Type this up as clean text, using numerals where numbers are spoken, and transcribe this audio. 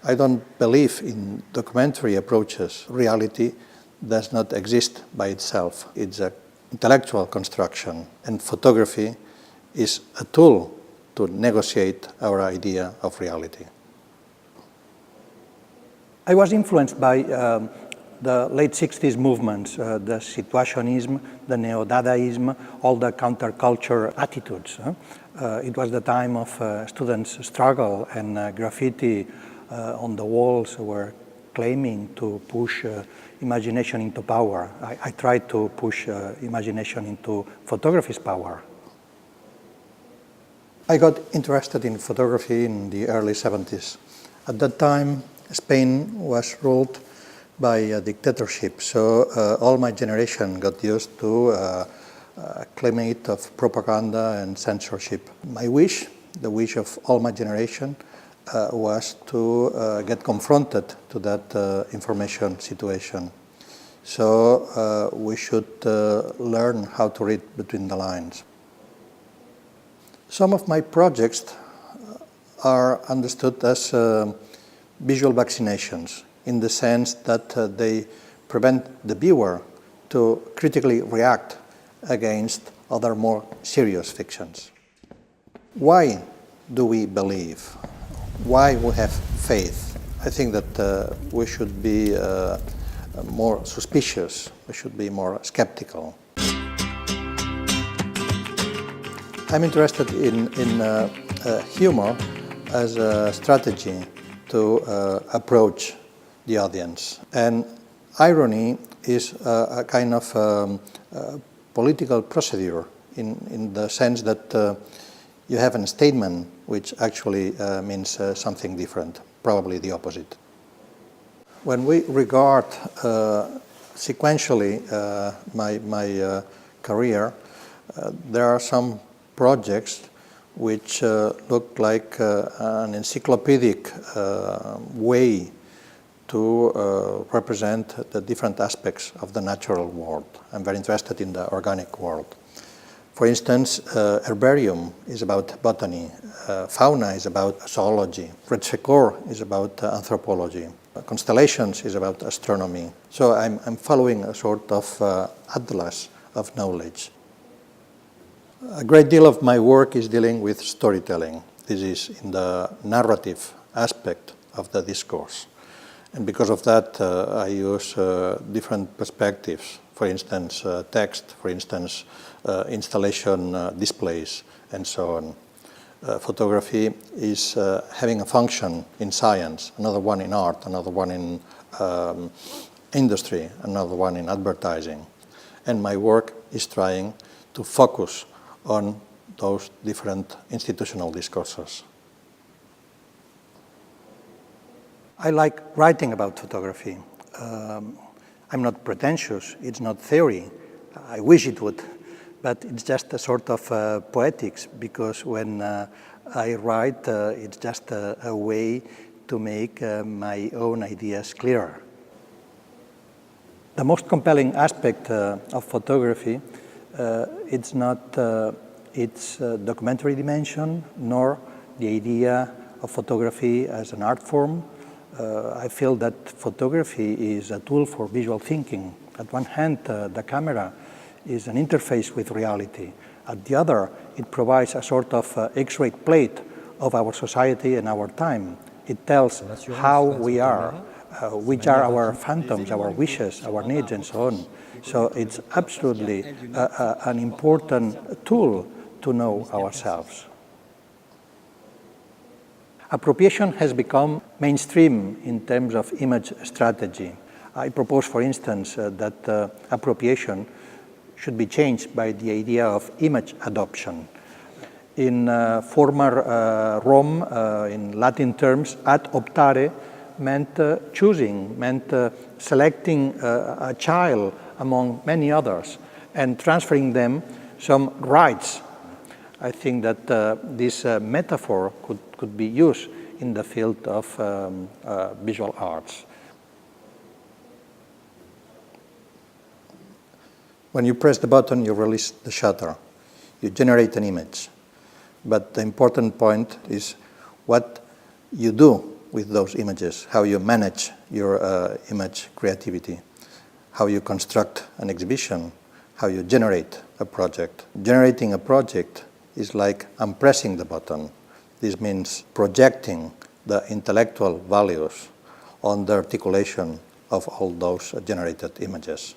I don't believe in documentary approaches. Reality does not exist by itself. It's an intellectual construction, and photography is a tool to negotiate our idea of reality. I was influenced by the late 60s movements, the situationism, the neo-Dadaism, all the counterculture attitudes. It was the time of students' struggle, and graffiti on the walls were claiming to push imagination into power. I tried to push imagination into photography's power. I got interested in photography in the early 70s. At that time, Spain was ruled by a dictatorship, so all my generation got used to a climate of propaganda and censorship. My wish, the wish of all my generation, was to get confronted to that information situation. So we should learn how to read between the lines. Some of my projects are understood as visual vaccinations, in the sense that they prevent the viewer to critically react against other more serious fictions. Why do we believe? Why we have faith? I think that we should be more suspicious, we should be more skeptical. I'm interested in humor as a strategy to approach the audience. And irony is a kind of political procedure in the sense that you have a statement which actually means something different, probably the opposite. When we regard sequentially my career, there are some projects which look like an encyclopedic way to represent the different aspects of the natural world. I'm very interested in the organic world. For instance, herbarium is about botany, fauna is about zoology, Retsecore is about anthropology, constellations is about astronomy. So I'm following a sort of atlas of knowledge. A great deal of my work is dealing with storytelling. This is in the narrative aspect of the discourse. And because of that, I use different perspectives. For instance, text, for instance, installation displays, and so on. Photography is having a function in science, another one in art, another one in industry, another one in advertising. And my work is trying to focus on those different institutional discourses. I like writing about photography. I'm not pretentious, it's not theory. I wish it would, but it's just a sort of poetics, because when I write, it's just a way to make my own ideas clearer. The most compelling aspect of photography, it's not its documentary dimension, nor the idea of photography as an art form. I feel that photography is a tool for visual thinking. At one hand, the camera is an interface with reality. At the other, it provides a sort of X-ray plate of our society and our time. It tells how we are, which are our phantoms, our wishes, our needs, and so on. So it's absolutely an important tool to know ourselves. Appropriation has become mainstream in terms of image strategy. I propose, for instance, that appropriation should be changed by the idea of image adoption. In former Rome, in Latin terms, ad optare meant choosing, meant selecting a child among many others and transferring them some rights. I think that this metaphor could be used in the field of visual arts. When you press the button, you release the shutter. You generate an image. But the important point is what you do with those images, how you manage your image creativity, how you construct an exhibition, how you generate a project. Generating a project is like I'm pressing the button. This means projecting the intellectual values on the articulation of all those generated images.